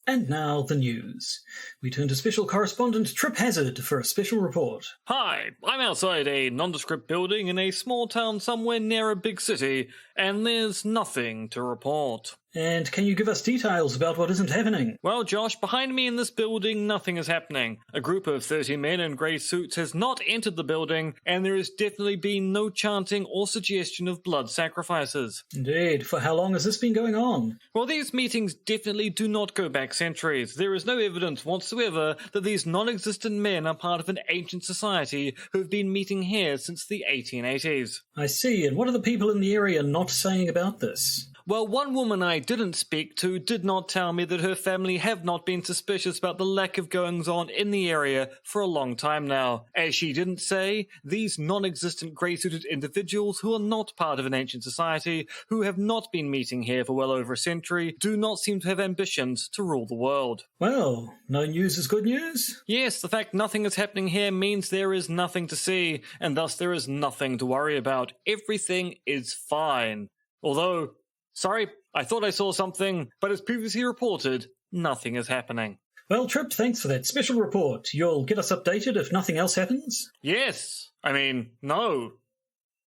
And now the news. We turn to special correspondent Trip Hazard for a special report. Hi, I'm outside a nondescript building in a small town somewhere near a big city, and there's nothing to report. And can you give us details about what isn't happening? Well, Josh, behind me in this building, nothing is happening. A group of 30 men in grey suits has not entered the building, and there has definitely been no chanting or suggestion of blood sacrifices. Indeed. For how long has this been going on? Well, these meetings definitely do not go back centuries. There is no evidence whatsoever that these non-existent men are part of an ancient society who have been meeting here since the 1880s. I see. And what are the people in the area not saying about this? Well, one woman I didn't speak to did not tell me that her family have not been suspicious about the lack of goings-on in the area for a long time now. As she didn't say, these non-existent grey-suited individuals who are not part of an ancient society, who have not been meeting here for well over a century, do not seem to have ambitions to rule the world. Well, no news is good news? Yes, the fact nothing is happening here means there is nothing to see, and thus there is nothing to worry about. Everything is fine. Although, sorry, I thought I saw something, but as previously reported, nothing is happening. Well, Trip, thanks for that special report. You'll get us updated if nothing else happens? Yes. I mean, no.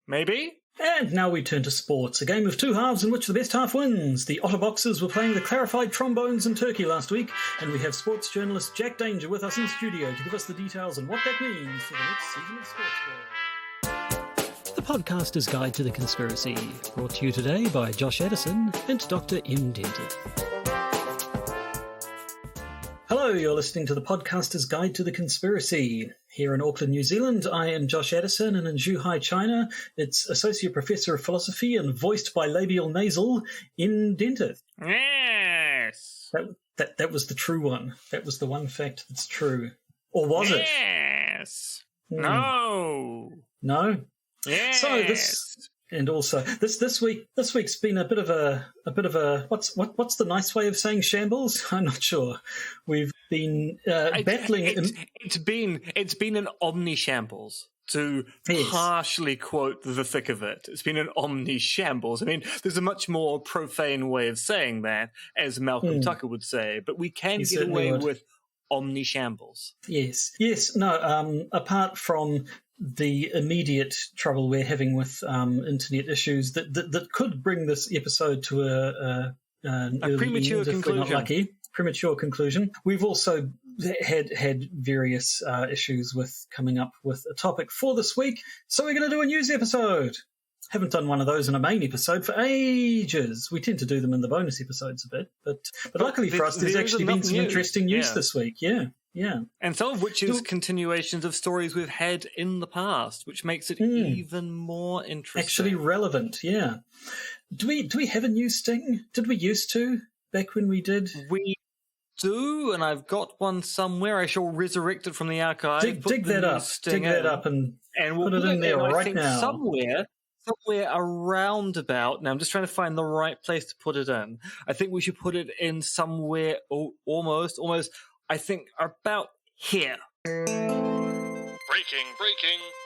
Maybe? And now we turn to sports, a game of two halves in which the best half wins. The Otterboxers were playing the Clarified Trombones in Turkey last week, and we have sports journalist Jack Danger with us in studio to give us the details on what that means for the next season of Sports Ball. The Podcaster's Guide to the Conspiracy, brought to you today by Josh Addison and Dr. M. Denton. Hello, you're listening to the Podcaster's Guide to the Conspiracy. Here in Auckland, New Zealand, I am Josh Addison, and in Zhuhai, China, it's Associate Professor of Philosophy and voiced by labial nasal in Dentith. Yes. That was the true one. That was the one fact that's true. Or was it? Yes. No. No? Yes. So this week's been a bit of a what's the nice way of saying shambles? I'm not sure. We've been battling. It's been an omni-shambles, to partially quote the thick of it. It's been an omni-shambles. I mean, there's a much more profane way of saying that, as Malcolm Tucker would say, but we can get away with omni-shambles. Yes. No. Apart from the immediate trouble we're having with internet issues that could bring this episode to a premature conclusion. Premature conclusion. We've also had various issues with coming up with a topic for this week, so we're going to do a news episode. Haven't done one of those in a main episode for ages. We tend to do them in the bonus episodes a bit, but luckily for us, there's actually been some interesting news this week. Yeah. And some of which is continuations of stories we've had in the past, which makes it even more interesting. Actually relevant, yeah. Do we have a news sting? Did we used to, back when we did? We do, and I've got one somewhere. I shall resurrect it from the archive. Dig that up and we'll put it in there right now. Somewhere around about, now I'm just trying to find the right place to put it in. I think we should put it in somewhere almost, I think about here. Breaking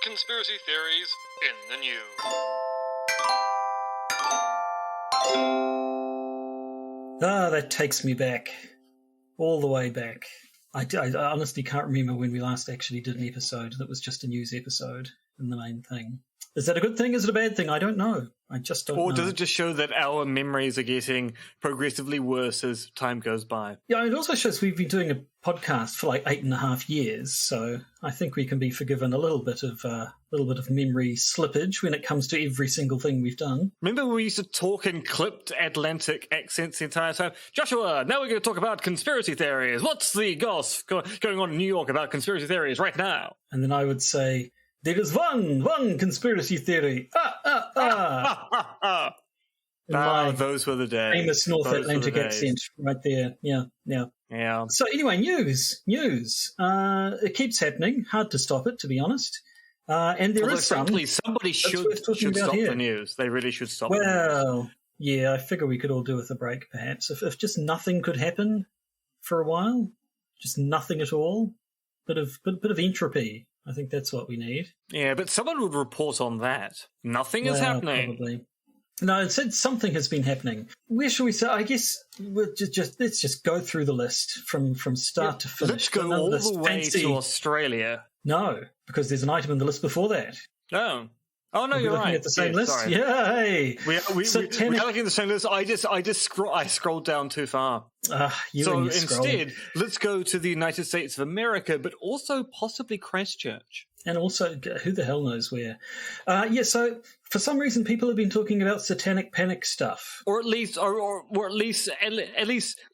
conspiracy theories in the news. That takes me back. All the way back. I honestly can't remember when we last actually did an episode that was just a news episode in the main thing. Is that a good thing? Is it a bad thing? I don't know. I just don't know. Or does it just show that our memories are getting progressively worse as time goes by? Yeah, it also shows we've been doing a podcast for like 8.5 years, so I think we can be forgiven a little bit of memory slippage when it comes to every single thing we've done. Remember when we used to talk in clipped Atlantic accents the entire time? Joshua, now we're going to talk about conspiracy theories. What's the goss going on in New York about conspiracy theories right now? And then I would say, there is one conspiracy theory. Those were the days. Famous North Atlantic accent right there. Yeah. So anyway, news. It keeps happening. Hard to stop it, to be honest. And there is frankly, somebody should stop the news. They really should stop the news. Well, yeah, I figure we could all do with a break, perhaps. If just nothing could happen for a while, just nothing at all, bit of entropy. I think that's what we need. Yeah, but someone would report on that. Nothing is happening. Probably. No, it said something has been happening. Where shall we say? I guess we'll let's just go through the list from start to finish. Let's go all the way to Australia. No, because there's an item in the list before that. Oh no, you're looking right. at the same list. Sorry. Yeah, hey. We are looking at the same list. I scrolled down too far. So instead, let's go to the United States of America, but also possibly Christchurch. And also, who the hell knows where? So for some reason, people have been talking about satanic panic stuff, or at least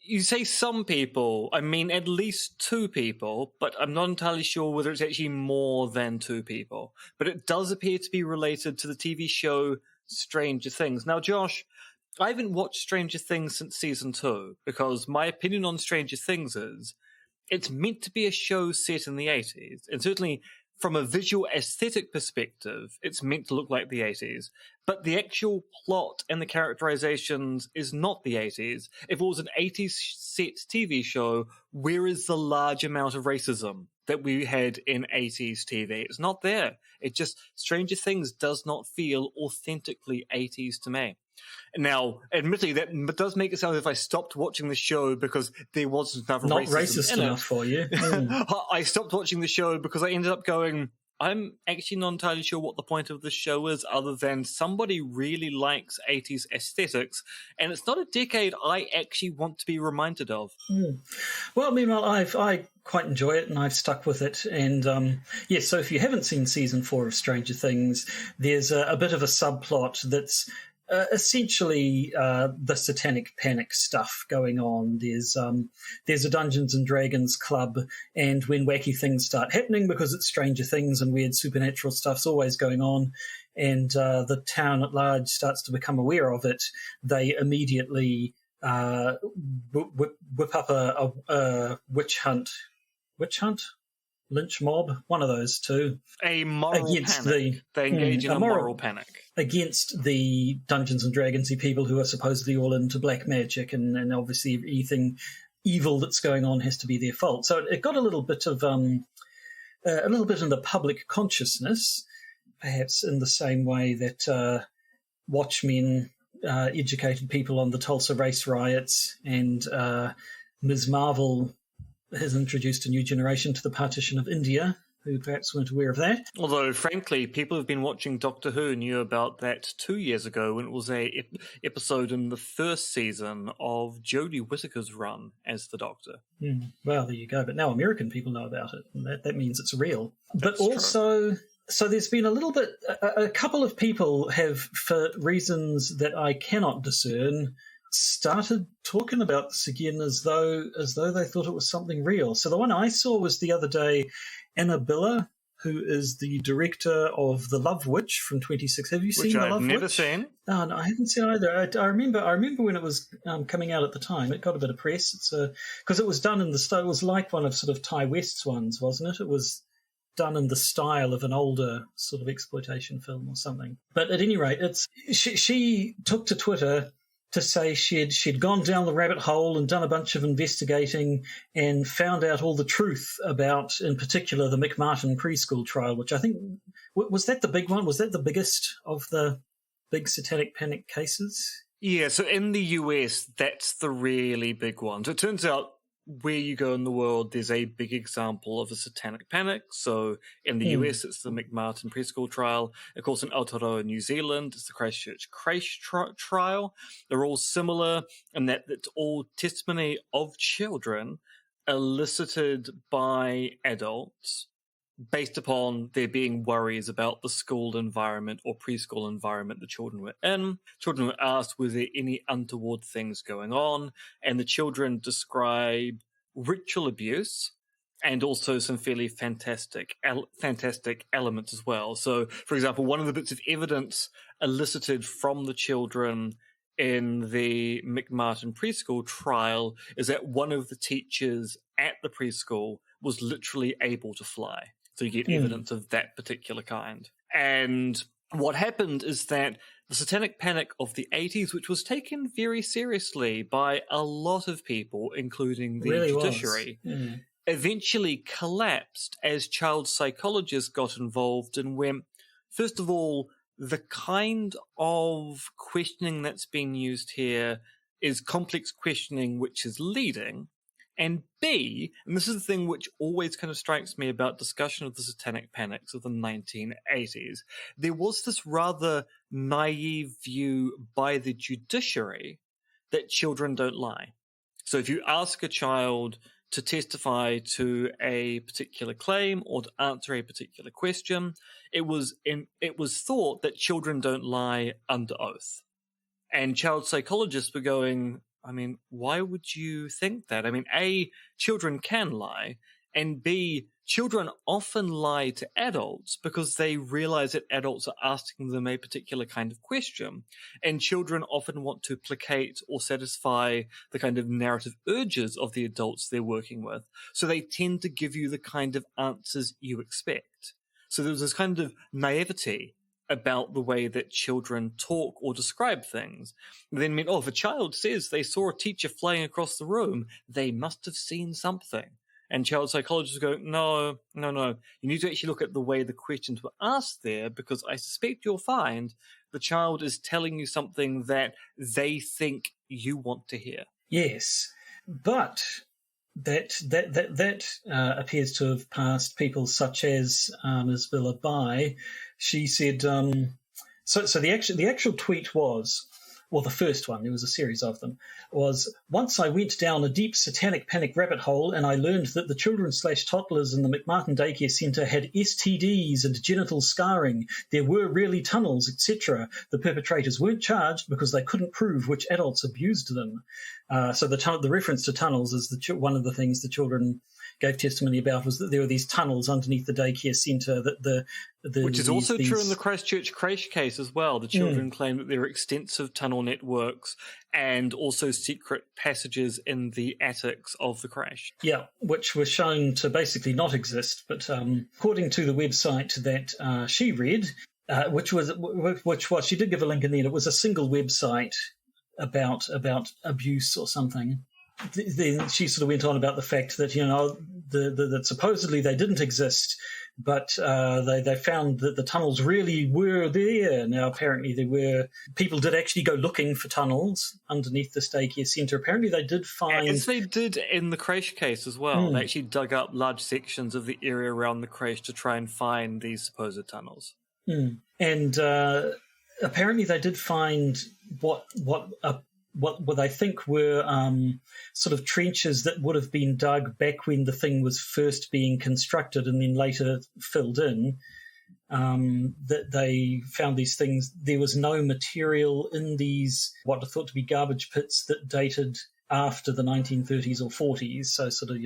you say some people. I mean, at least 2 people, but I'm not entirely sure whether it's actually more than 2 people. But it does appear to be related to the TV show Stranger Things. Now, Josh, I haven't watched Stranger Things since season 2 because my opinion on Stranger Things is it's meant to be a show set in the 80s, and certainly from a visual aesthetic perspective, it's meant to look like the 80s. But the actual plot and the characterizations is not the 80s. If it was an 80s set TV show, where is the large amount of racism that we had in 80s TV? It's not there. It just, Stranger Things does not feel authentically 80s to me. Now, admittedly, that does make it sound as if I stopped watching the show because there wasn't enough not racism racist in enough it. for you. I stopped watching the show because I ended up going, I'm actually not entirely sure what the point of the show is other than somebody really likes 80s aesthetics, and it's not a decade I actually want to be reminded of. Well, meanwhile, I quite enjoy it, and I've stuck with it. And so if you haven't seen season 4 of Stranger Things, there's a bit of a subplot that's essentially the satanic panic stuff going on. There's a Dungeons and Dragons club, and when wacky things start happening, because it's Stranger Things and weird supernatural stuff's always going on, and the town at large starts to become aware of it, they immediately whip up a witch hunt, lynch mob, one of those two. A moral panic. They engage in a moral panic. Against the Dungeons and Dragons-y people who are supposedly all into black magic, and obviously anything evil that's going on has to be their fault. So it got a little bit in the public consciousness, perhaps in the same way that Watchmen educated people on the Tulsa race riots, and Ms. Marvel has introduced a new generation to the partition of India, who perhaps weren't aware of that. Although, frankly, people who've been watching Doctor Who knew about that 2 years ago when it was a episode in the first season of Jodie Whittaker's run as the Doctor. Well, there you go. But now American people know about it, and that means it's real. That's but also... True. So there's been a couple of people have, for reasons that I cannot discern, started talking about this again as though they thought it was something real. So the one I saw was the other day, Anna Biller, who is the director of The Love Witch from 26. Have you seen The Love Witch? Which I've never seen. Oh, no, I haven't seen it either. I remember when it was coming out at the time. It got a bit of press. It's because it was done in the style. It was like one of sort of Ty West's ones, wasn't it? It was done in the style of an older sort of exploitation film or something. But at any rate, she took to Twitter to say she'd gone down the rabbit hole and done a bunch of investigating and found out all the truth about, in particular, the McMartin preschool trial, which I think, was that the big one? Was that the biggest of the big satanic panic cases? Yeah, so in the US, that's the really big one. So it turns out where you go in the world, there's a big example of a satanic panic. So in the US, it's the McMartin preschool trial. Of course, in Aotearoa, New Zealand, it's the Christchurch trial. They're all similar in that it's all testimony of children elicited by adults based upon there being worries about the school environment or preschool environment the children were in. Children were asked, were there any untoward things going on? And the children describe ritual abuse and also some fairly fantastic elements as well. So, for example, one of the bits of evidence elicited from the children in the McMartin preschool trial is that one of the teachers at the preschool was literally able to fly. So you get evidence of that particular kind. And what happened is that the satanic panic of the 80s, which was taken very seriously by a lot of people, including the judiciary, eventually collapsed as child psychologists got involved and went, first of all, the kind of questioning that's being used here is complex questioning which is leading, and B, and this is the thing which always kind of strikes me about discussion of the satanic panics of the 1980s, there was this rather naive view by the judiciary that children don't lie. So if you ask a child to testify to a particular claim or to answer a particular question, it was thought that children don't lie under oath. And child psychologists were going, I mean, why would you think that? I mean, A, children can lie, and B, children often lie to adults because they realize that adults are asking them a particular kind of question. And children often want to placate or satisfy the kind of narrative urges of the adults they're working with. So they tend to give you the kind of answers you expect. So there's this kind of naivety about the way that children talk or describe things. Then mean, if a child says they saw a teacher flying across the room, they must have seen something. And child psychologists go, no. You need to actually look at the way the questions were asked there, because I suspect you'll find the child is telling you something that they think you want to hear. Yes, but that appears to have passed people such as Villa by. She said, so the actual tweet was, well, the first one, there was a series of them, was, once I went down a deep satanic panic rabbit hole and I learned that the children/toddlers in the McMartin Daycare Centre had STDs and genital scarring. There were really tunnels, etc. The perpetrators weren't charged because they couldn't prove which adults abused them. So the reference to tunnels is one of the things the children gave testimony about, was that there were these tunnels underneath the daycare centre that which is also true in the Christchurch creche case as well. The children claim that there are extensive tunnel networks and also secret passages in the attics of the creche. Yeah, which were shown to basically not exist. But according to the website that she read, which was she did give a link in there. It was a single website about abuse or something. Then she sort of went on about the fact that, that supposedly they didn't exist, but they found that the tunnels really were there. Now, apparently people did actually go looking for tunnels underneath the daycare centre. Apparently they did find... As they did in the creche case as well. They actually dug up large sections of the area around the creche to try and find these supposed tunnels. And apparently they did find what they think were sort of trenches that would have been dug back when the thing was first being constructed and then later filled in. That they found these things. There was no material in these, what are thought to be garbage pits, that dated after the 1930s or 40s. So sort of,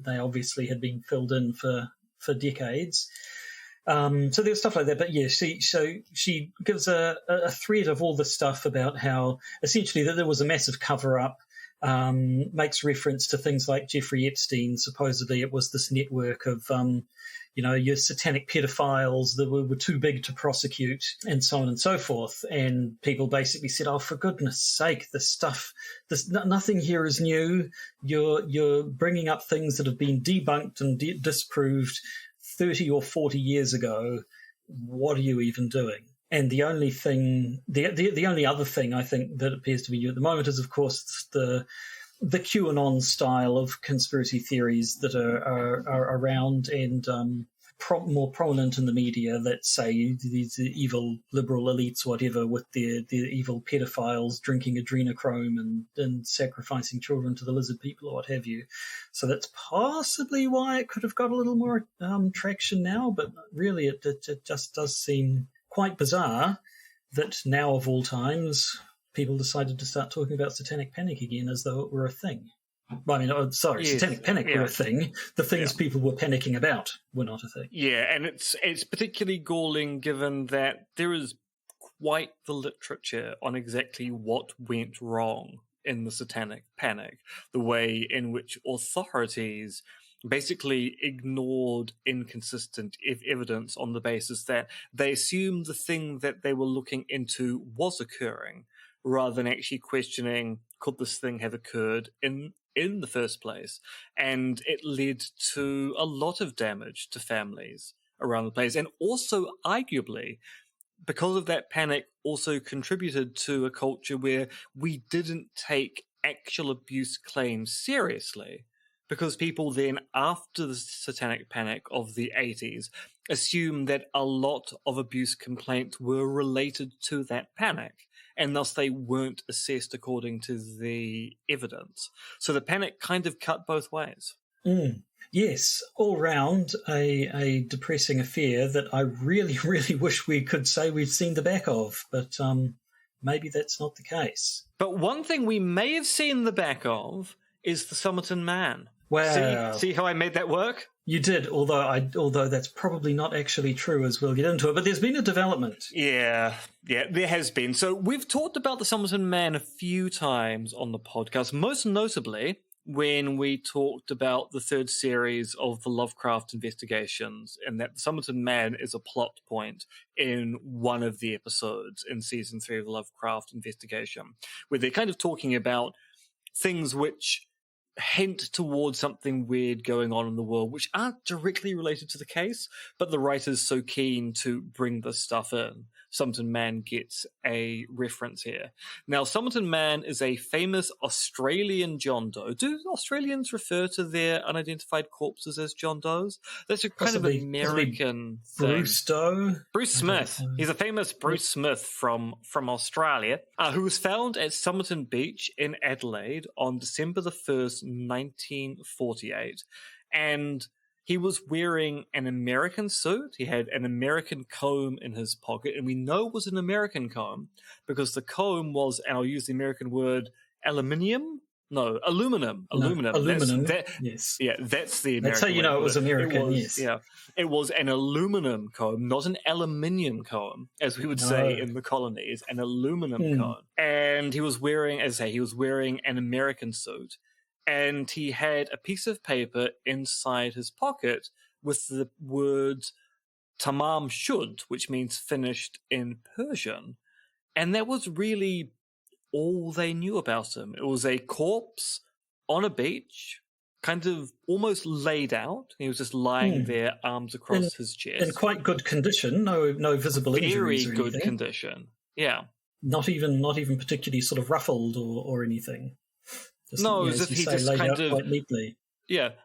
they obviously had been filled in for decades. So there was stuff like that, but yeah, she gives a thread of all the stuff about how essentially that there was a massive cover-up, makes reference to things like Jeffrey Epstein. Supposedly it was this network of, your satanic pedophiles that were too big to prosecute, and so on and so forth. And people basically said, oh, for goodness sake, nothing here is new. You're bringing up things that have been debunked and disproved 30 or 40 years ago. What are you even doing? And the only other thing I think that appears to be new at the moment is, of course, the QAnon style of conspiracy theories that are around and more prominent in the media, that say these evil liberal elites, whatever, with their evil pedophiles drinking adrenochrome and sacrificing children to the lizard people or what have you. So that's possibly why it could have got a little more traction now, but really it just does seem quite bizarre that now of all times people decided to start talking about satanic panic again as though it were a thing. Yes, satanic panic were a thing. The things people were panicking about were not a thing. Yeah, and it's particularly galling given that there is quite the literature on exactly what went wrong in the satanic panic, the way in which authorities basically ignored inconsistent evidence on the basis that they assumed the thing that they were looking into was occurring, rather than actually questioning, could this thing have occurred in the first place? And it led to a lot of damage to families around the place. And also, arguably, because of that panic, also contributed to a culture where we didn't take actual abuse claims seriously. Because people then, after the satanic panic of the 80s, assumed that a lot of abuse complaints were related to that panic, and thus they weren't assessed according to the evidence. So the panic kind of cut both ways. Yes, all round a depressing affair that I really, really wish we could say we've seen the back of, but maybe that's not the case. But one thing we may have seen the back of is the Somerton Man. Wow. See how I made that work? You did, although that's probably not actually true, as we'll get into it. But there's been a development. Yeah, there has been. So we've talked about the Somerton Man a few times on the podcast, most notably when we talked about the third series of the Lovecraft investigations, and that the Somerton Man is a plot point in one of the episodes in season 3 of the Lovecraft investigation, where they're kind of talking about things which hint towards something weird going on in the world, which aren't directly related to the case, but the writer's so keen to bring this stuff in. Somerton Man gets a reference here. Now, Somerton Man is a famous Australian John Doe. Do Australians refer to their unidentified corpses as John Does? That's a kind of American thing. Bruce Doe? Bruce Smith. He's a famous Bruce Smith from Australia, who was found at Somerton Beach in Adelaide on December the 1st, 1948. And he was wearing an American suit. He had an American comb in his pocket, and we know it was an American comb because the comb was, and I'll use the American word, aluminum. Aluminum. Yes. Yeah, that's the American. That's how you know it was American. Yes. Yeah, it was an aluminum comb, not an aluminium comb, as we would say in the colonies. An aluminum comb, and he was wearing, as I say, an American suit. And he had a piece of paper inside his pocket with the words Tamam Shud, which means finished in Persian. And that was really all they knew about him. It was a corpse on a beach, kind of almost laid out. He was just lying there, arms across his chest. In quite good condition, no visible injuries or anything. Very good condition, yeah. Not even particularly sort of ruffled or anything. Just, as if he just kind of quite neatly.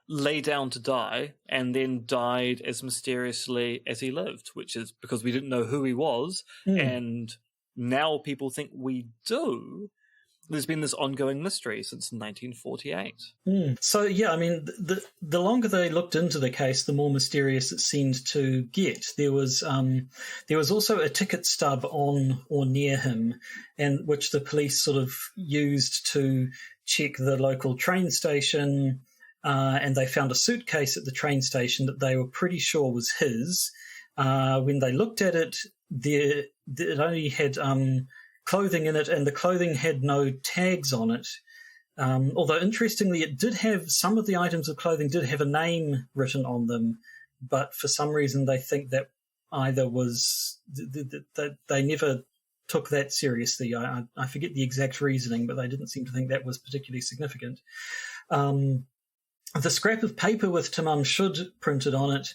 lay down to die and then died as mysteriously as he lived, which is because we didn't know who he was, and now people think we do. There's been this ongoing mystery since 1948. So, I mean, the longer they looked into the case, the more mysterious it seemed to get. There was also a ticket stub on or near him, and which the police sort of used to check the local train station, and they found a suitcase at the train station that they were pretty sure was his. When they looked at it, it only had clothing in it, and the clothing had no tags on it. Although, interestingly, it did have, some of the items of clothing did have a name written on them, but for some reason they think that either was, they never took that seriously. I forget the exact reasoning, but they didn't seem to think that was particularly significant. The scrap of paper with Tamam Shud printed on it,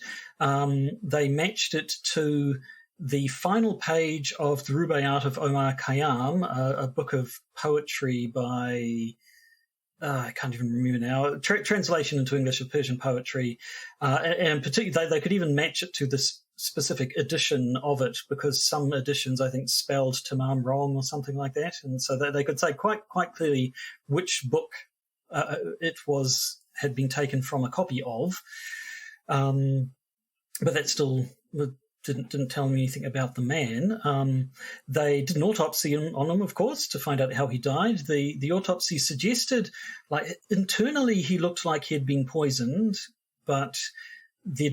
they matched it to the final page of the Rubaiyat of Omar Khayyam, a book of poetry by, I can't even remember now, translation into English of Persian poetry, and particularly they could even match it to this specific edition of it, because some editions, I think, spelled Tamam wrong or something like that, and so they could say quite clearly which book it had been taken from a copy of, but that still didn't tell me anything about the man. They did an autopsy on him, of course, to find out how he died. The autopsy suggested, like, internally he looked like he had been poisoned, but there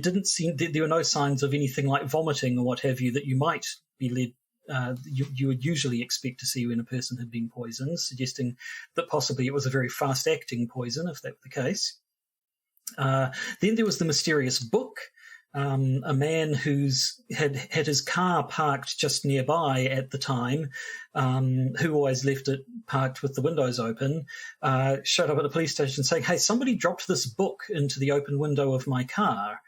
were no signs of anything like vomiting or what have you that you might be led, you would usually expect to see when a person had been poisoned, suggesting that possibly it was a very fast-acting poison, if that were the case. Then there was the mysterious book. A man who's had his car parked just nearby at the time, who always left it parked with the windows open, showed up at the police station saying, "Hey, somebody dropped this book into the open window of my car."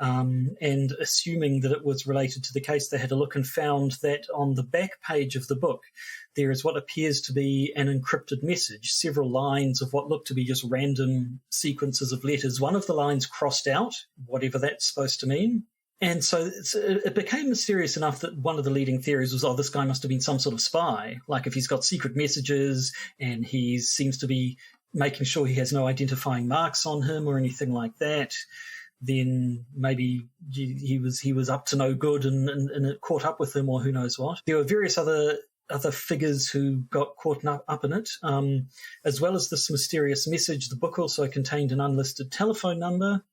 and assuming that it was related to the case, they had a look and found that on the back page of the book, there is what appears to be an encrypted message, several lines of what looked to be just random sequences of letters. One of the lines crossed out, whatever that's supposed to mean. And so it became mysterious enough that one of the leading theories was, this guy must have been some sort of spy. Like if he's got secret messages and he seems to be making sure he has no identifying marks on him or anything like that, then maybe he was up to no good and it caught up with him, or who knows what. There were various other figures who got caught up in it, as well as this mysterious message. The book also contained an unlisted telephone number,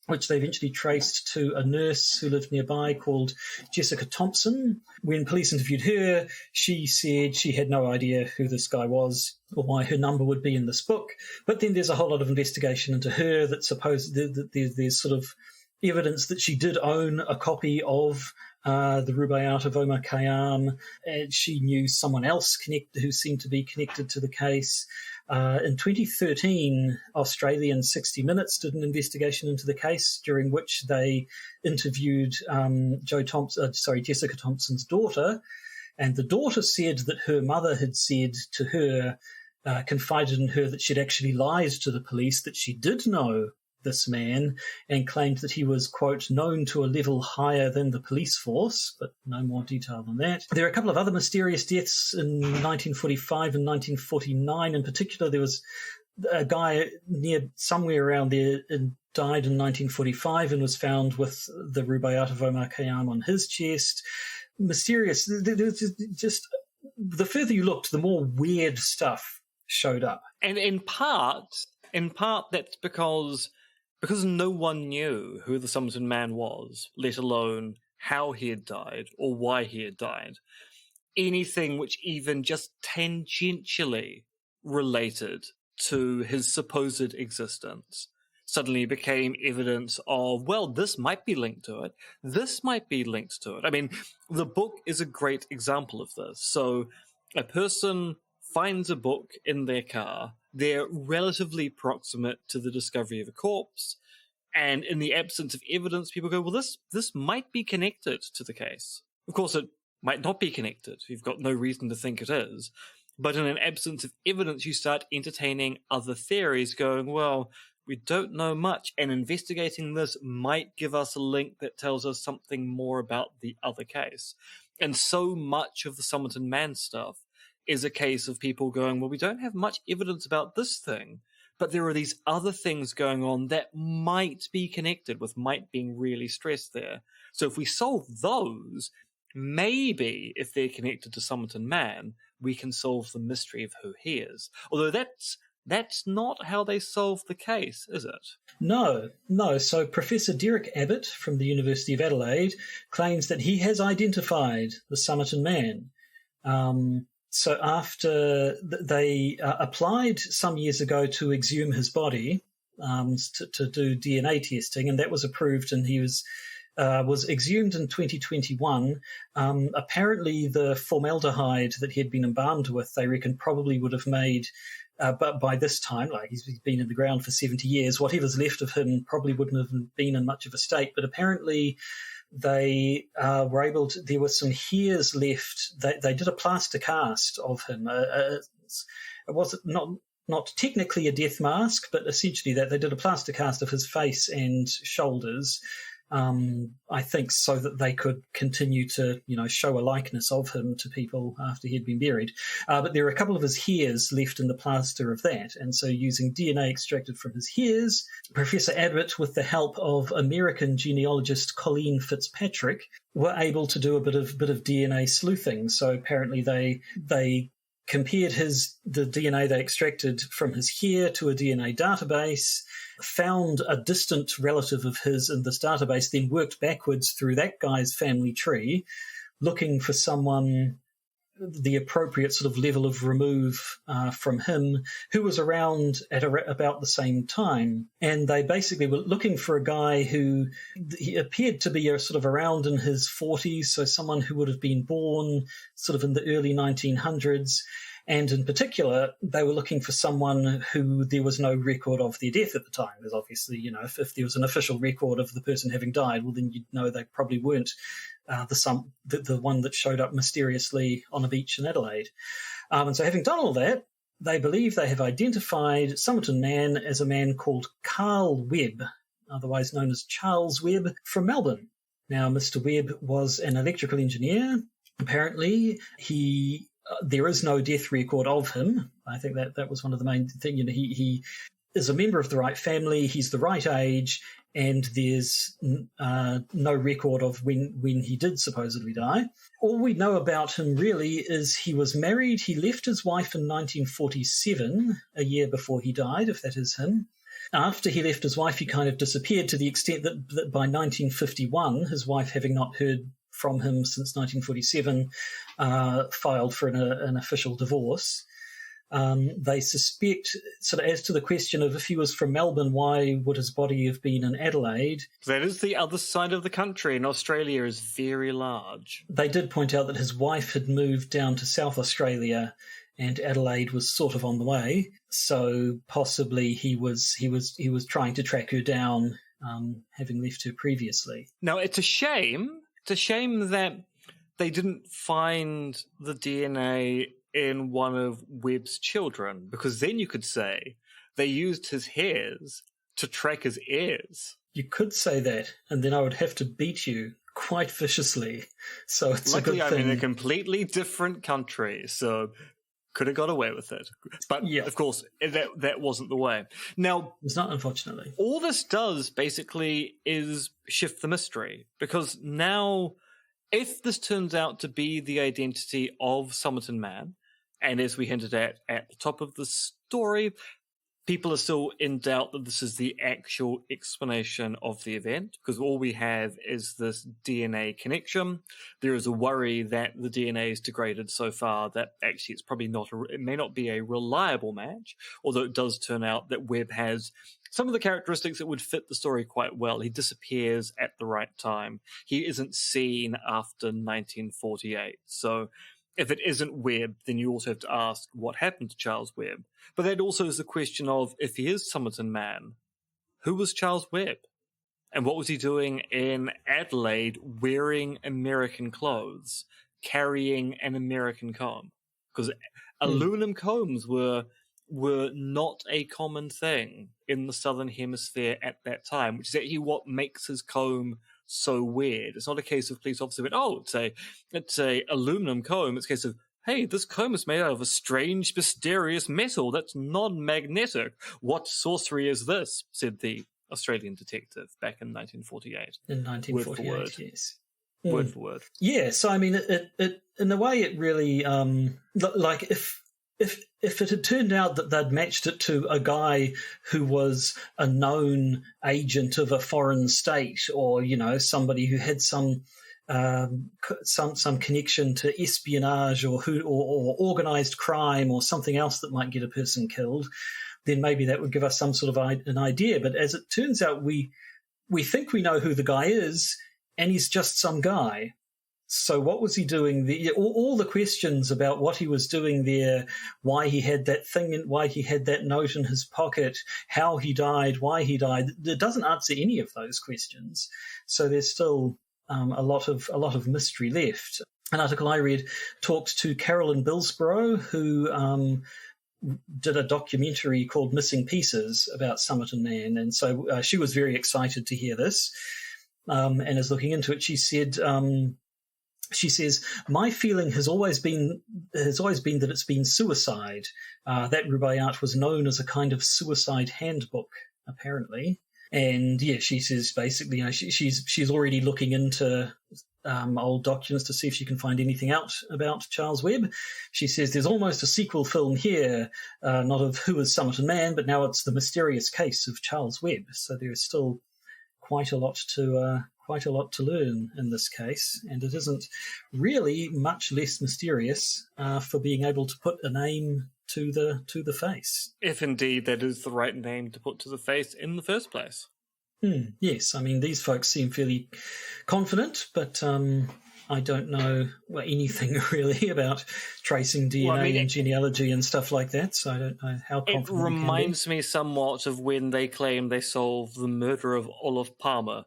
which they eventually traced to a nurse who lived nearby called Jessica Thompson. When police interviewed her, she said she had no idea who this guy was or why her number would be in this book. But then there's a whole lot of investigation into her that there's sort of evidence that she did own a copy of the Rubaiyat of Omar Khayyam. She knew someone else who seemed to be connected to the case. In 2013, Australian 60 Minutes did an investigation into the case, during which they interviewed Jessica Thompson's daughter, and the daughter said that her mother had said to her, confided in her, that she'd actually lied to the police, that she did know this man, and claimed that he was, quote, known to a level higher than the police force, but no more detail than that. There are a couple of other mysterious deaths in 1945 and 1949. In particular, there was a guy near somewhere around there and died in 1945 and was found with the Rubaiyat of Omar Khayyam on his chest. Mysterious. Just the further you looked, the more weird stuff showed up. And in part, that's because no one knew who the Somerton Man was, let alone how he had died or why he had died. Anything which even just tangentially related to his supposed existence suddenly became evidence of, well, this might be linked to it. This might be linked to it. I mean, the book is a great example of this. So a person finds a book in their car. They're relatively proximate to the discovery of a corpse, and in the absence of evidence, people go, well, this might be connected to the case. Of course, it might not be connected. You've got no reason to think it is. But in an absence of evidence, you start entertaining other theories, going, well, we don't know much, and investigating this might give us a link that tells us something more about the other case. And so much of the Somerton Man stuff is a case of people going, well, we don't have much evidence about this thing, but there are these other things going on that might be connected, with might being really stressed there. So if we solve those, maybe if they're connected to Somerton Man, we can solve the mystery of who he is. Although that's not how they solve the case, is it? No. So Professor Derek Abbott from the University of Adelaide claims that he has identified the Somerton Man. So after they applied some years ago to exhume his body to do DNA testing, and that was approved, and he was exhumed in 2021. Apparently the formaldehyde that he had been embalmed with, they reckon, probably would have made, but by this time, like he's been in the ground for 70 years, whatever's left of him probably wouldn't have been in much of a state. But apparently they were able to, there were some hairs left. They did a plaster cast of him. It was not technically a death mask, but essentially that they did a plaster cast of his face and shoulders, I think, so that they could continue to, show a likeness of him to people after he had been buried. But there are a couple of his hairs left in the plaster of that. And so using DNA extracted from his hairs, Professor Abbott, with the help of American genealogist Colleen Fitzpatrick, were able to do a bit of DNA sleuthing. So apparently they compared the DNA they extracted from his hair to a DNA database, found a distant relative of his in this database, then worked backwards through that guy's family tree, looking for someone, the appropriate sort of level of remove from him, who was around at about the same time. And they basically were looking for a guy who he appeared to be sort of around in his 40s, so someone who would have been born sort of in the early 1900s. And in particular, they were looking for someone who there was no record of their death at the time. Because obviously, if there was an official record of the person having died, well, then you'd know they probably weren't the one that showed up mysteriously on a beach in Adelaide. And so having done all that, they believe they have identified Somerton Man as a man called Carl Webb, otherwise known as Charles Webb, from Melbourne. Now, Mr. Webb was an electrical engineer. Apparently, there is no death record of him. I think that was one of the main things. He is a member of the right family, he's the right age, and there's no record of when he did supposedly die. All we know about him really is he was married. He left his wife in 1947, a year before he died, if that is him. After he left his wife, he kind of disappeared to the extent that by 1951, his wife, having not heard from him since 1947, filed for an official divorce. They suspect, sort of as to the question of if he was from Melbourne, why would his body have been in Adelaide? That is the other side of the country, and Australia is very large. They did point out that his wife had moved down to South Australia, and Adelaide was sort of on the way. So possibly he was trying to track her down, having left her previously. Now, it's a shame. It's a shame that they didn't find the DNA in one of Webb's children, because then you could say they used his hairs to track his heirs. You could say that, and then I would have to beat you quite viciously. So it's luckily, a good thing. I'm in a completely different country, so could have got away with it. But, yeah, of course, that wasn't the way. Now, it's not, unfortunately. All this does, basically, is shift the mystery, because now, if this turns out to be the identity of Somerton Man, and as we hinted at the top of the story, people are still in doubt that this is the actual explanation of the event, because all we have is this DNA connection. There is a worry that the DNA is degraded so far that actually it's probably it may not be a reliable match, although it does turn out that Webb has some of the characteristics that would fit the story quite well. He disappears at the right time. He isn't seen after 1948. So if it isn't Webb, then you also have to ask what happened to Charles Webb. But that also is the question of, if he is Somerton Man, who was Charles Webb? And what was he doing in Adelaide wearing American clothes, carrying an American comb? Because aluminum combs were not a common thing in the Southern Hemisphere at that time, which is actually what makes his comb so weird. It's not a case of police officer, but it's a aluminum comb. It's a case of, hey, this comb is made out of a strange, mysterious metal that's non-magnetic. What sorcery is this? Said the Australian detective back in 1948. In 1948, word for word. Yes. Word for word. Yeah, so I mean, it in a way, it really, like if it had turned out that they'd matched it to a guy who was a known agent of a foreign state, or somebody who had some connection to espionage or organised crime or something else that might get a person killed, then maybe that would give us some sort of an idea. But as it turns out, we think we know who the guy is, and he's just some guy. So what was he doing? All the questions about what he was doing there, why he had that thing, why he had that note in his pocket, how he died, why he died, it doesn't answer any of those questions. So there's still a lot of mystery left. An article I read talked to Carolyn Billsborough, who did a documentary called Missing Pieces about Somerton Man, and so she was very excited to hear this, and is looking into it. She says, my feeling has always been that it's been suicide. That Rubaiyat was known as a kind of suicide handbook, apparently. And yeah, she says basically, she's already looking into old documents to see if she can find anything out about Charles Webb. She says there's almost a sequel film here, not of Who is Somerton Man, but now it's the mysterious case of Charles Webb. So there is still quite a lot to learn in this case, and it isn't really much less mysterious for being able to put a name to the face. If indeed that is the right name to put to the face in the first place. Yes, I mean, these folks seem fairly confident, but I don't know anything really about tracing DNA and genealogy and stuff like that, so I don't know how confident it reminds me somewhat of when they claimed they solved the murder of Olaf Palmer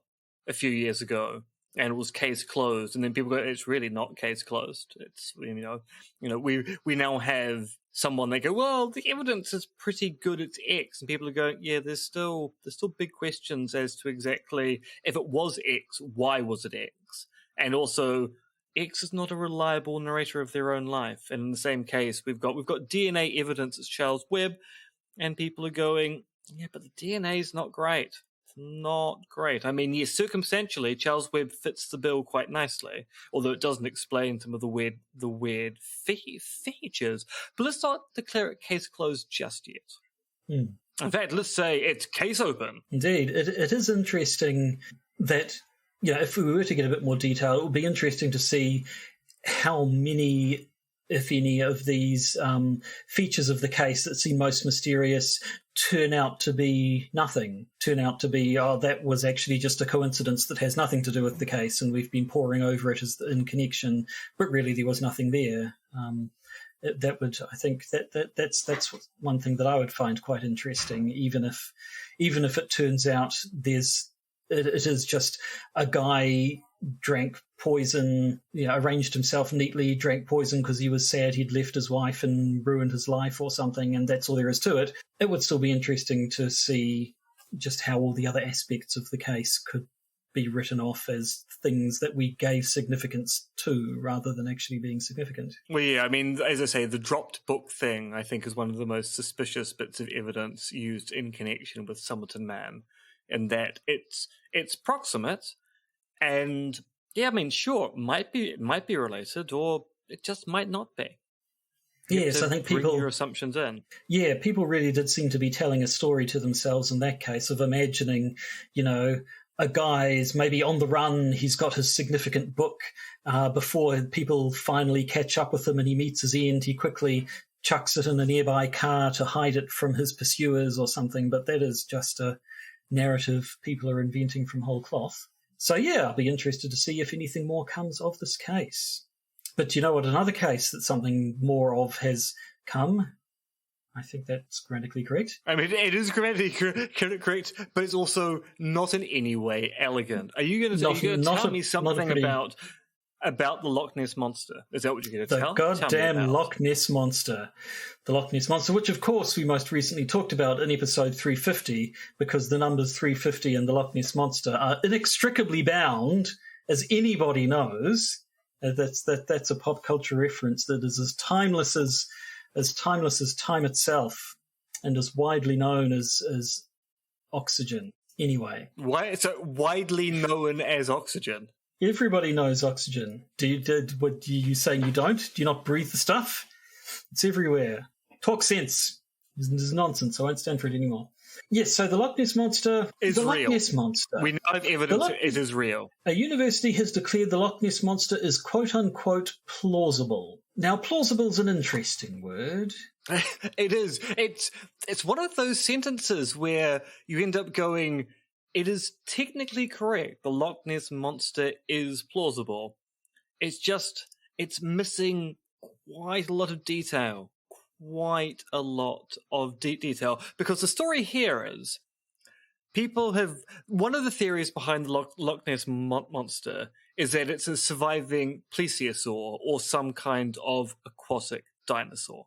a few years ago, and it was case closed. And then people go, "It's really not case closed. It's we now have someone." They go, "Well, the evidence is pretty good. It's X," and people are going, "Yeah, there's still big questions as to exactly if it was X, why was it X?" And also, X is not a reliable narrator of their own life. And in the same case, we've got DNA evidence as Charles Webb, and people are going, "Yeah, but the DNA is not great. It's not great." I mean, yes, circumstantially, Charles Webb fits the bill quite nicely, although it doesn't explain some of the weird features. But let's not declare it case closed just yet. In fact, let's say it's case open. Indeed, it is interesting that. If we were to get a bit more detail, it would be interesting to see how many, if any, of these features of the case that seem most mysterious turn out to be nothing, turn out to be, that was actually just a coincidence that has nothing to do with the case, and we've been poring over it as in connection, but really there was nothing there. That would, I think, that's one thing that I would find quite interesting, even if it turns out it is just a guy drank poison, arranged himself neatly, drank poison because he was sad he'd left his wife and ruined his life or something, and that's all there is to it. It would still be interesting to see just how all the other aspects of the case could be written off as things that we gave significance to rather than actually being significant. Well, yeah, I mean, as I say, the dropped book thing, I think, is one of the most suspicious bits of evidence used in connection with Somerton Man, in that it's proximate, and yeah, I mean, sure, it might be related, or it just might not be. Yes, I think people bring your assumptions in. Yeah, people really did seem to be telling a story to themselves in that case of imagining, a guy is maybe on the run, he's got his significant book, before people finally catch up with him and he meets his end, he quickly chucks it in a nearby car to hide it from his pursuers or something, but that is just a narrative people are inventing from whole cloth. So yeah, I'll be interested to see if anything more comes of this case. But you know what, another case that something more of has come, I think that's grammatically correct. I mean, it is grammatically correct, but it's also not in any way elegant. Are you going to tell me something about the Loch Ness Monster? Is that what you're going to tell? The goddamn Loch Ness Monster. The Loch Ness Monster, which of course we most recently talked about in episode 350, because the numbers 350 and the Loch Ness Monster are inextricably bound, as anybody knows. That's a pop culture reference that is as timeless as time itself, and as widely known as oxygen. Anyway. Why is it widely known as oxygen? Everybody knows oxygen. What you saying you don't? Do you not breathe the stuff? It's everywhere. Talk sense. This is nonsense. I won't stand for it anymore. Yes, so the Loch Ness Monster is real. Loch Ness Monster. We have evidence it is real. A university has declared the Loch Ness Monster is quote-unquote plausible. Now, plausible is an interesting word. It is. It's one of those sentences where you end up going, it is technically correct. The Loch Ness Monster is plausible. It's missing quite a lot of detail. Quite a lot of detail. Because the story here is, one of the theories behind the Loch Ness Monster is that it's a surviving plesiosaur or some kind of aquatic dinosaur.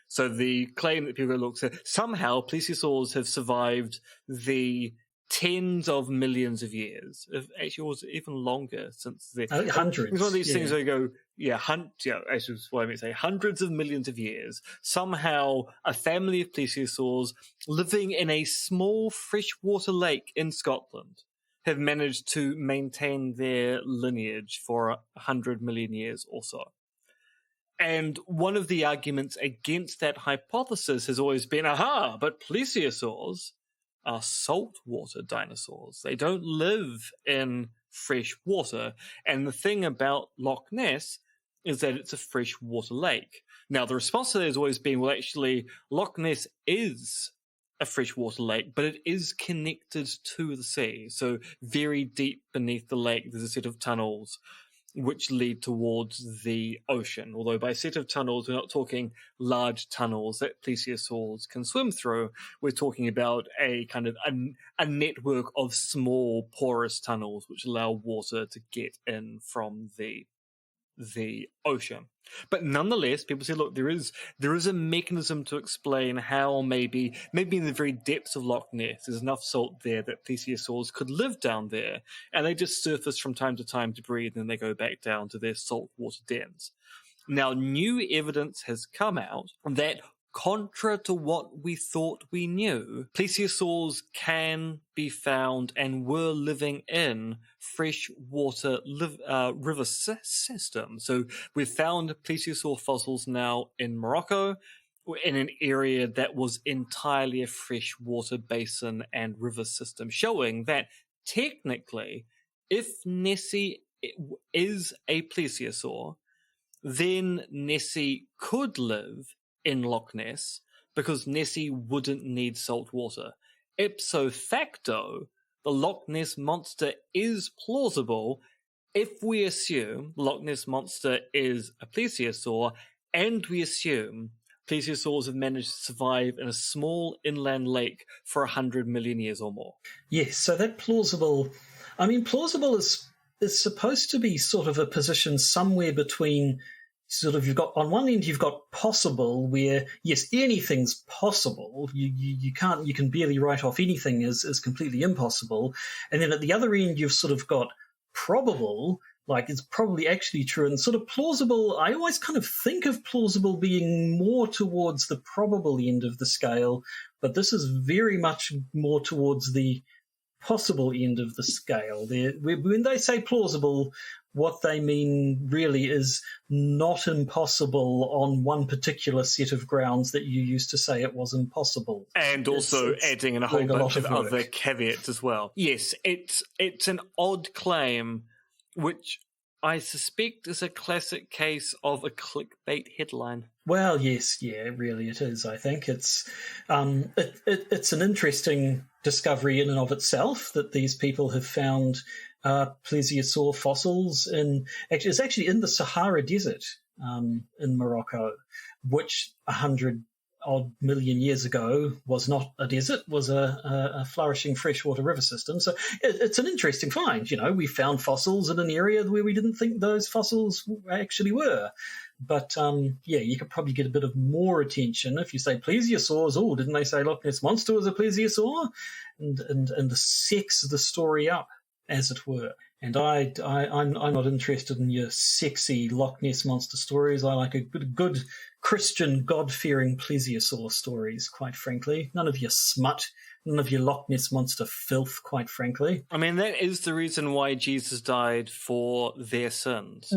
So the claim that people look at, somehow plesiosaurs have survived the tens of millions of years. Actually, it was even longer since the hundreds. It's one of these things where you go, actually, what I meant to say, hundreds of millions of years. Somehow, a family of plesiosaurs living in a small freshwater lake in Scotland have managed to maintain their lineage for 100 million years or so. And one of the arguments against that hypothesis has always been, but plesiosaurs are saltwater dinosaurs. They don't live in fresh water. And the thing about Loch Ness is that it's a freshwater lake. Now, the response to that has always been, well, actually, Loch Ness is a freshwater lake, but it is connected to the sea. So very deep beneath the lake, there's a set of tunnels. which lead towards the ocean. Although by a set of tunnels, we're not talking large tunnels that plesiosaurs can swim through. We're talking about a kind of a network of small porous tunnels which allow water to get in from the ocean. But nonetheless, people say, look, there is a mechanism to explain how maybe in the very depths of Loch Ness there's enough salt there that plesiosaurs could live down there, and they just surface from time to time to breathe, and then they go back down to their saltwater dens. Now, new evidence has come out that, contra to what we thought we knew, plesiosaurs can be found and were living in freshwater river systems. So we've found plesiosaur fossils now in Morocco, in an area that was entirely a freshwater basin and river system, showing that technically, if Nessie is a plesiosaur, then Nessie could live in Loch Ness, because Nessie wouldn't need salt water. Ipso facto, the Loch Ness Monster is plausible if we assume Loch Ness Monster is a plesiosaur, and we assume plesiosaurs have managed to survive in a small inland lake for 100 million years or more. Yes, so that plausible is supposed to be sort of a position somewhere between sort of, you've got, on one end you've got possible, where yes, anything's possible. You can barely write off anything as completely impossible. And then at the other end you've sort of got probable, like it's probably actually true, and sort of plausible. I always kind of think of plausible being more towards the probable end of the scale, but this is very much more towards the possible end of the scale. When they say plausible, what they mean really is not impossible on one particular set of grounds that you used to say it was impossible. And also it's adding in a whole bunch of other caveats as well. Yes, it's an odd claim, which I suspect is a classic case of a clickbait headline. Well, yes, yeah, really it is, I think. It's an interesting discovery in and of itself that these people have found plesiosaur fossils it's actually in the Sahara Desert in Morocco, which 100-odd million years ago was not a desert, was a flourishing freshwater river system. So it's an interesting find. You know, we found fossils in an area where we didn't think those fossils actually were. But, you could probably get a bit of more attention if you say plesiosaurs. Oh, didn't they say Loch Ness Monster was a plesiosaur? And sex the story up, as it were. And I'm not interested in your sexy Loch Ness Monster stories. I like a good Christian, God-fearing plesiosaur stories, quite frankly. None of your smut, none of your Loch Ness Monster filth, quite frankly. I mean, that is the reason why Jesus died, for their sins.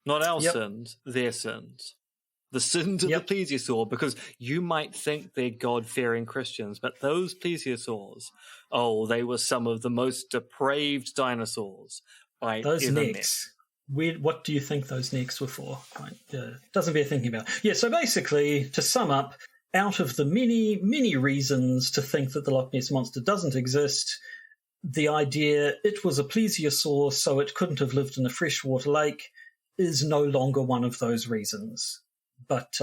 Not our sins, their sins. The sins of the plesiosaur, because you might think they're God-fearing Christians, but those plesiosaurs, they were some of the most depraved dinosaurs I those ever necks. What do you think those necks were for? Doesn't bear thinking about. Yeah, so basically, to sum up, out of the many, many reasons to think that the Loch Ness Monster doesn't exist, the idea it was a plesiosaur, so it couldn't have lived in a freshwater lake, is no longer one of those reasons. But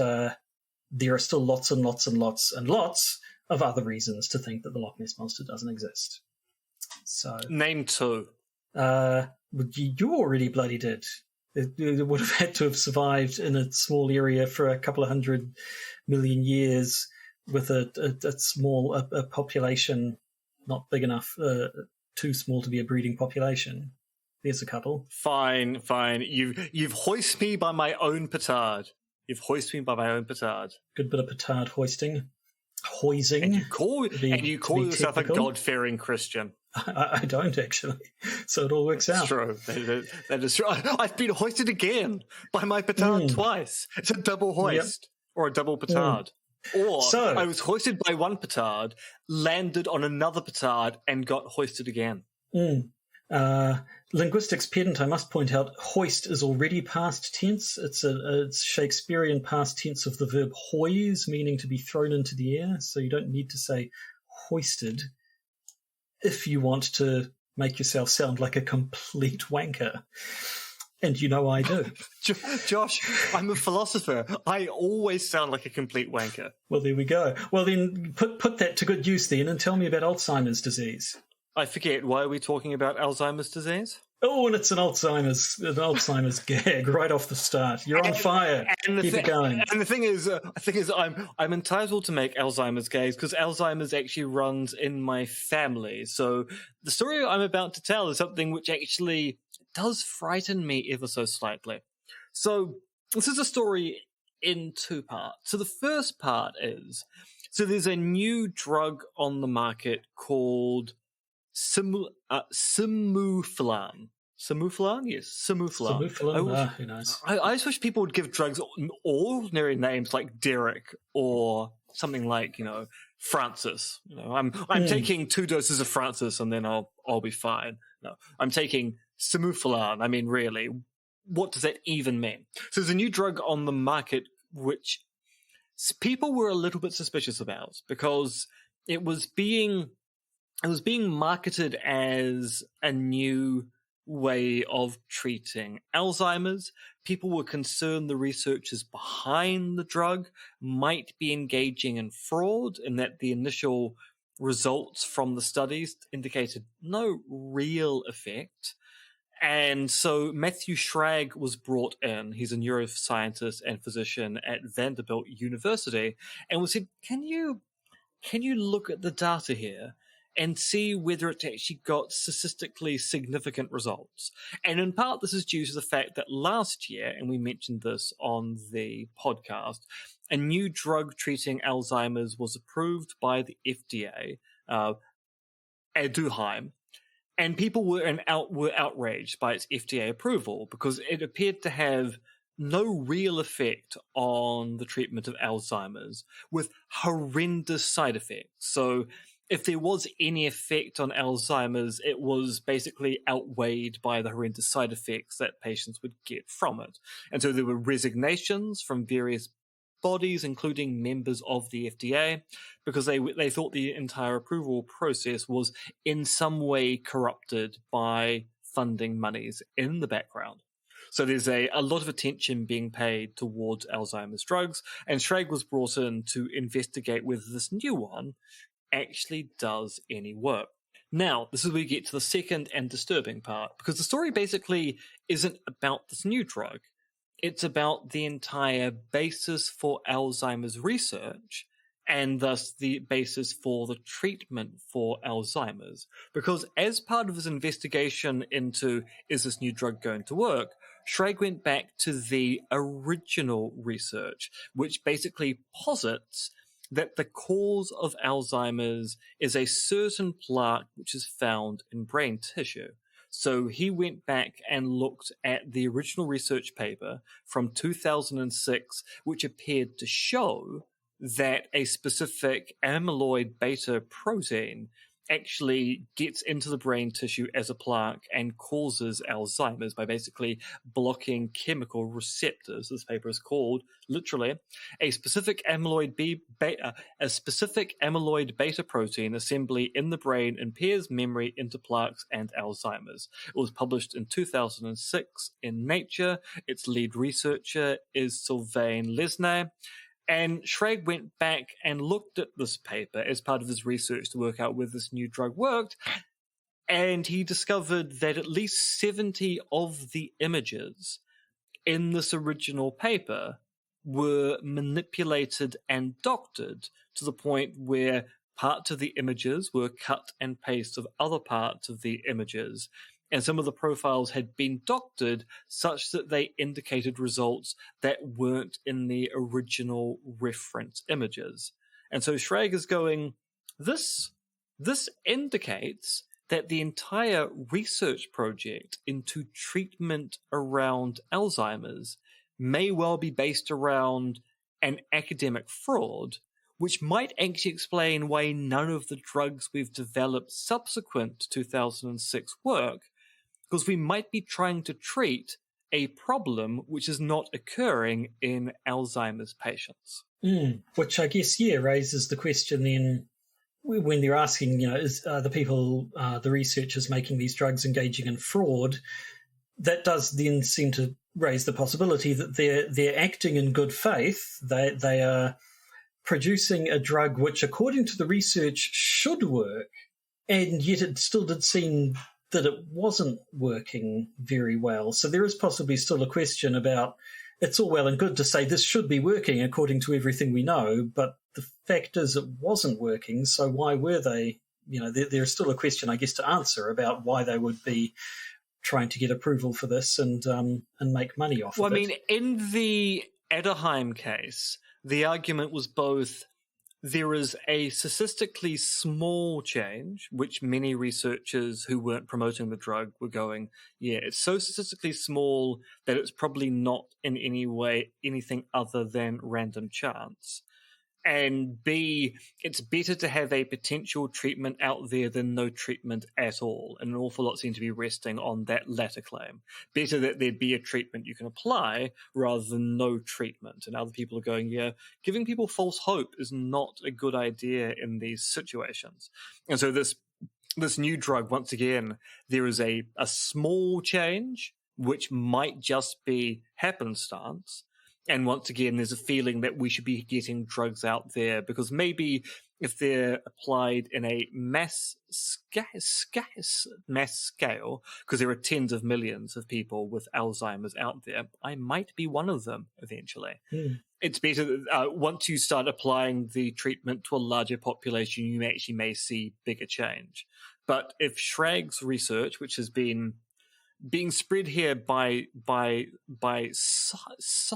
there are still lots and lots and lots and lots of other reasons to think that the Loch Ness Monster doesn't exist. So name two. You already bloody did. It would have had to have survived in a small area for a couple of 100 million years with a small population, not big enough, too small to be a breeding population. There's a couple. Fine. You've hoisted me by my own petard. Good bit of petard hoisting. Hoising. And you call yourself technical. A God-fearing Christian. I don't, actually. So it all works out. True. That is true. I've been hoisted again by my petard twice. It's a double hoist or a double petard. Or I was hoisted by one petard, landed on another petard, and got hoisted again. Linguistics pedant, I must point out, hoist is already past tense. It's a Shakespearean past tense of the verb hoise, meaning to be thrown into the air. So you don't need to say hoisted if you want to make yourself sound like a complete wanker. And you know I do. Josh, I'm a philosopher. I always sound like a complete wanker. Well, there we go. Well, then put that to good use then and tell me about Alzheimer's disease. I forget, why are we talking about Alzheimer's disease? Oh, and it's an Alzheimer's gag right off the start. You're on fire. Keep it going. And the thing is, I'm entitled to make Alzheimer's gags because Alzheimer's actually runs in my family. So the story I'm about to tell is something which actually does frighten me ever so slightly. So this is a story in two parts. So the first part is, so there's a new drug on the market called Simuflan. Simuflan? Yes, Simuflan. Simuflan? Who knows? I just wish people would give drugs ordinary names like Derek or something like, Francis. I'm taking 2 doses of Francis and then I'll be fine. No, I'm taking Simuflan. I mean, really, what does that even mean? So there's a new drug on the market which people were a little bit suspicious about because it was being marketed as a new way of treating Alzheimer's. People were concerned the researchers behind the drug might be engaging in fraud and that the initial results from the studies indicated no real effect. And so Matthew Schrag was brought in. He's a neuroscientist and physician at Vanderbilt University, and was said, can you look at the data here and see whether it's actually got statistically significant results? And in part, this is due to the fact that last year, and we mentioned this on the podcast, a new drug treating Alzheimer's was approved by the FDA, Aduhelm, and people were outraged by its FDA approval because it appeared to have no real effect on the treatment of Alzheimer's, with horrendous side effects. So if there was any effect on Alzheimer's, it was basically outweighed by the horrendous side effects that patients would get from it. And so there were resignations from various bodies, including members of the FDA, because they thought the entire approval process was in some way corrupted by funding monies in the background. So there's a lot of attention being paid towards Alzheimer's drugs, and Schrag was brought in to investigate whether this new one actually does any work. Now, this is where we get to the second and disturbing part, because the story basically isn't about this new drug. It's about the entire basis for Alzheimer's research and thus the basis for the treatment for Alzheimer's. Because as part of his investigation into is this new drug going to work, Schrag went back to the original research, which basically posits that the cause of Alzheimer's is a certain plaque which is found in brain tissue. So he went back and looked at the original research paper from 2006, which appeared to show that a specific amyloid beta protein actually gets into the brain tissue as a plaque and causes Alzheimer's by basically blocking chemical receptors. This paper is called, literally, a specific amyloid beta protein assembly in the brain impairs memory into plaques and Alzheimer's. It was published in 2006 in Nature. Its lead researcher is Sylvain Lesnay. And Schrag went back and looked at this paper as part of his research to work out whether this new drug worked, and he discovered that at least 70 of the images in this original paper were manipulated and doctored to the point where parts of the images were cut and paste of other parts of the images, and some of the profiles had been doctored such that they indicated results that weren't in the original reference images. And so Schrag is going, this indicates that the entire research project into treatment around Alzheimer's may well be based around an academic fraud, which might actually explain why none of the drugs we've developed subsequent to 2006 work, because we might be trying to treat a problem which is not occurring in Alzheimer's patients. Which I guess, raises the question then, when they're asking, is the people, the researchers making these drugs engaging in fraud, that does then seem to raise the possibility that they're acting in good faith. They are producing a drug which, according to the research, should work, and yet it still did seem that it wasn't working very well. So there is possibly still a question about, it's all well and good to say this should be working according to everything we know, but the fact is it wasn't working, so why were they? There's still a question, I guess, to answer about why they would be trying to get approval for this and make money off of it. Well, I mean, in the Ederheim case, the argument was both there is a statistically small change, which many researchers who weren't promoting the drug were going, yeah, it's so statistically small that it's probably not in any way anything other than random chance. And B, it's better to have a potential treatment out there than no treatment at all. And an awful lot seem to be resting on that latter claim. Better that there'd be a treatment you can apply rather than no treatment. And other people are going, yeah, giving people false hope is not a good idea in these situations. And so this new drug, once again, there is a small change, which might just be happenstance. And once again, there's a feeling that we should be getting drugs out there because maybe if they're applied in a mass scale, because there are tens of millions of people with Alzheimer's out there, I might be one of them eventually. It's better once you start applying the treatment to a larger population, you actually may see bigger change. But if Schrag's research, which has been being spread here by science,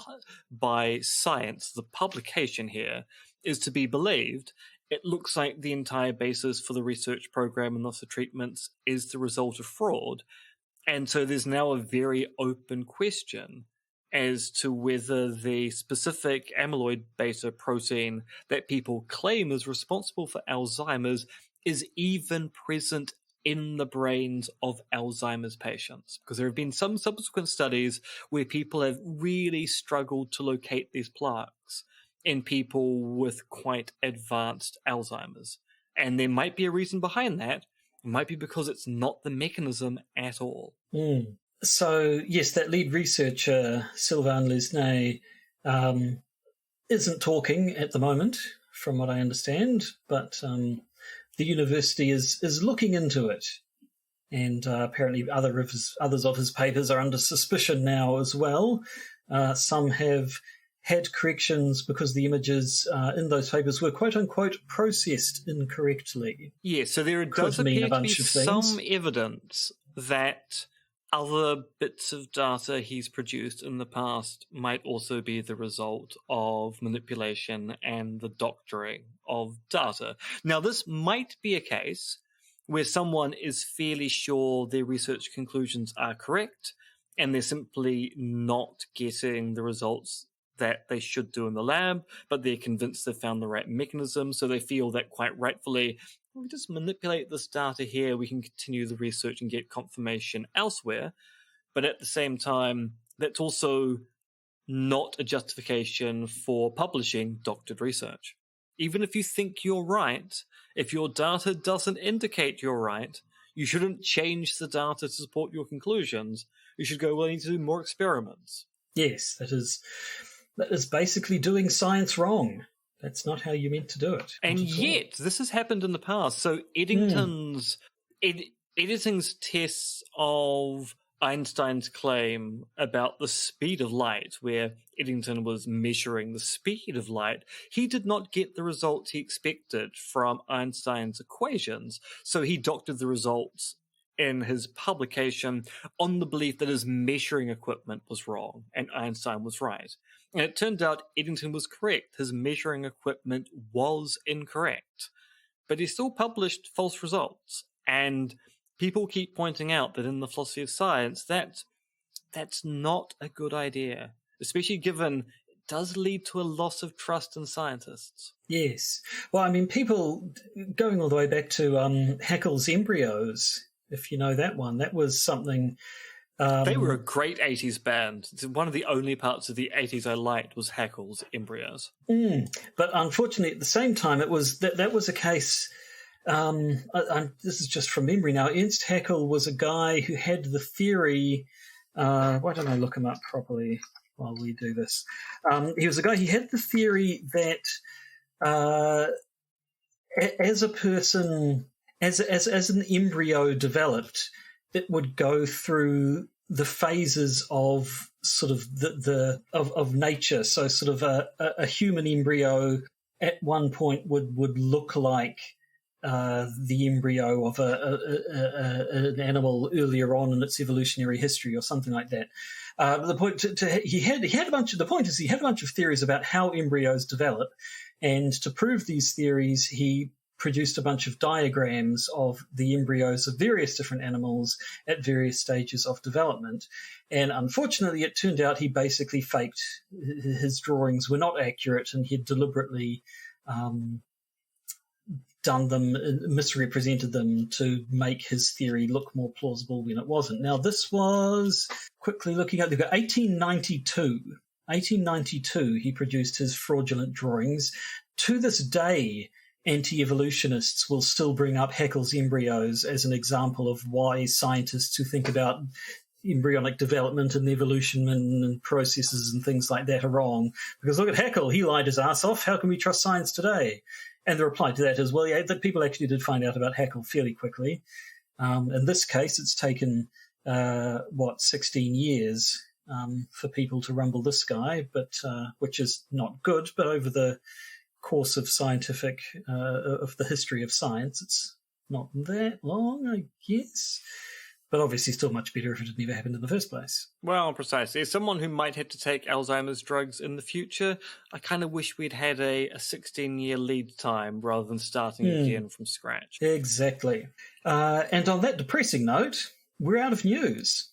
the publication here, is to be believed, it looks like the entire basis for the research program and thus the treatments is the result of fraud. And so there's now a very open question as to whether the specific amyloid beta protein that people claim is responsible for Alzheimer's is even present in the brains of Alzheimer's patients, because there have been some subsequent studies where people have really struggled to locate these plaques in people with quite advanced Alzheimer's. And there might be a reason behind that. It might be because it's not the mechanism at all. So, yes, that lead researcher, Sylvain Lesnay, isn't talking at the moment, from what I understand, but the university is looking into it, and apparently others of his papers are under suspicion now as well. Some have had corrections because the images in those papers were quote-unquote processed incorrectly. Yeah, so there does appear to be some evidence that other bits of data he's produced in the past might also be the result of manipulation and the doctoring of data. Now, this might be a case where someone is fairly sure their research conclusions are correct and they're simply not getting the results that they should do in the lab, but they're convinced they've found the right mechanism, so they feel that quite rightfully, we just manipulate this data here, we can continue the research and get confirmation elsewhere. But at the same time, that's also not a justification for publishing doctored research. Even if you think you're right, if your data doesn't indicate you're right, you shouldn't change the data to support your conclusions. You should go, well, I need to do more experiments. Yes, that is basically doing science wrong. That's not how you're meant to do it. And yet, this has happened in the past. So Eddington's tests of Einstein's claim about the speed of light, where Eddington was measuring the speed of light, he did not get the results he expected from Einstein's equations. So he doctored the results in his publication on the belief that his measuring equipment was wrong and Einstein was right. And it turned out Eddington was correct. His measuring equipment was incorrect. But he still published false results. And people keep pointing out that in the philosophy of science, that's not a good idea, especially given it does lead to a loss of trust in scientists. Yes. Well, I mean, people going all the way back to Haeckel's embryos, if you know that one, that was something... they were a great 80s band. One of the only parts of the 80s I liked was Haeckel's embryos. But unfortunately, at the same time, it was that was a case... this is just from memory now. Ernst Haeckel was a guy who had the theory Why don't I look him up properly while we do this? He was a guy, he had the theory that as a person, as an embryo developed, it would go through the phases of sort of of nature. So sort of a human embryo at one point would look like the embryo of an animal earlier on in its evolutionary history, or something like that. The point he had a bunch of theories about how embryos develop, and to prove these theories, he produced a bunch of diagrams of the embryos of various different animals at various stages of development. And unfortunately, it turned out he basically faked. His drawings were not accurate, and he had deliberately done them, misrepresented them to make his theory look more plausible when it wasn't. Now, this was, quickly looking at, 1892. 1892, he produced his fraudulent drawings. To this day, anti-evolutionists will still bring up Haeckel's embryos as an example of why scientists who think about embryonic development and evolution and processes and things like that are wrong. Because look at Haeckel, he lied his ass off. How can we trust science today? And the reply to that is, well, yeah, that people actually did find out about Haeckel fairly quickly. In this case, it's taken, 16 years for people to rumble this guy, but which is not good. But over the course of of the history of science, it's not that long, I guess. But obviously still much better if it had never happened in the first place. Well, precisely. As someone who might have to take Alzheimer's drugs in the future, I kind of wish we'd had a 16-year lead time rather than starting again from scratch. Exactly. And on that depressing note, we're out of news,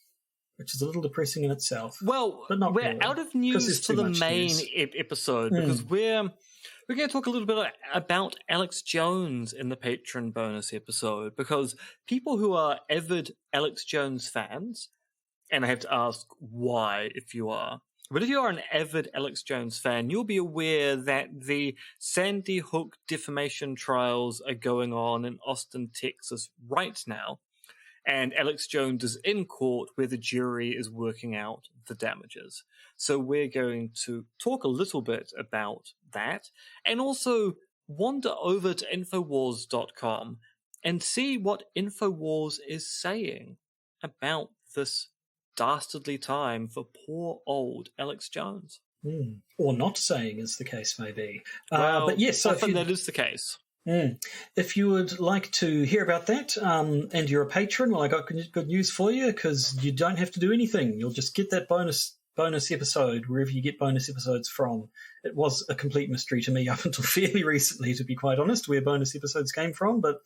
which is a little depressing in itself. Well, but not we're really, out of news for the main episode because we're going to talk a little bit about Alex Jones in the Patreon bonus episode, because people who are avid Alex Jones fans, and I have to ask why if you are, but if you are an avid Alex Jones fan, you'll be aware that the Sandy Hook defamation trials are going on in Austin, Texas right now, and Alex Jones is in court where the jury is working out the damages. So we're going to talk a little bit about that, and also wander over to Infowars.com and see what Infowars is saying about this dastardly time for poor old Alex Jones. Or not saying, as the case may be. Well, but yes, so often that is the case. If you would like to hear about that, and you're a patron, well, I got good news for you, because you don't have to do anything. You'll just get that bonus episode wherever you get bonus episodes from. It was a complete mystery to me up until fairly recently, to be quite honest, where bonus episodes came from, but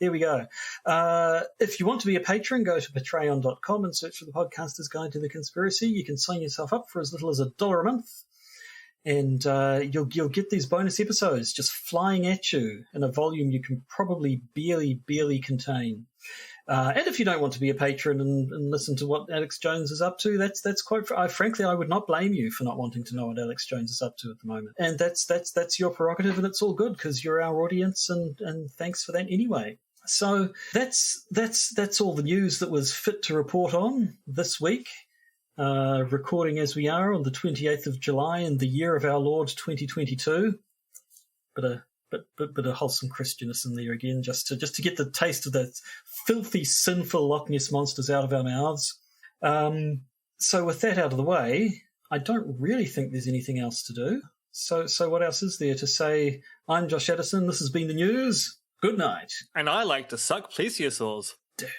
there we go. If you want to be a patron, go to patreon.com and search for the Podcaster's Guide to the Conspiracy. You can sign yourself up for as little as $1 a month, and you'll get these bonus episodes just flying at you in a volume you can probably barely contain. And if you don't want to be a patron and listen to what Alex Jones is up to, that's quite. Frankly, I would not blame you for not wanting to know what Alex Jones is up to at the moment. And that's your prerogative, and it's all good because you're our audience, and thanks for that anyway. So that's all the news that was fit to report on this week. Recording as we are on the 28th of July in the year of our Lord 2022. But a wholesome Christianness in there again, just to get the taste of the filthy, sinful Loch Ness monsters out of our mouths. So with that out of the way, I don't really think there's anything else to do. So what else is there to say? I'm Josh Addison. This has been the news. Good night. And I like to suck plesiosaurs. Dirty.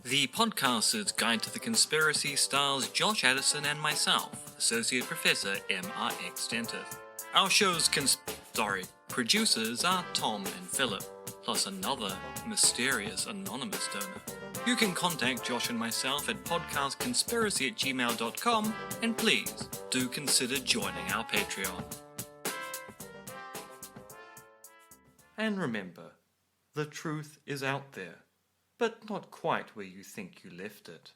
The Podcaster's Guide to the Conspiracy stars Josh Addison and myself, Associate Professor M.R.X. Dentif. Our show's producers are Tom and Philip, plus another mysterious anonymous donor. You can contact Josh and myself at podcastconspiracy@gmail.com, and please do consider joining our Patreon. And remember, the truth is out there, but not quite where you think you left it.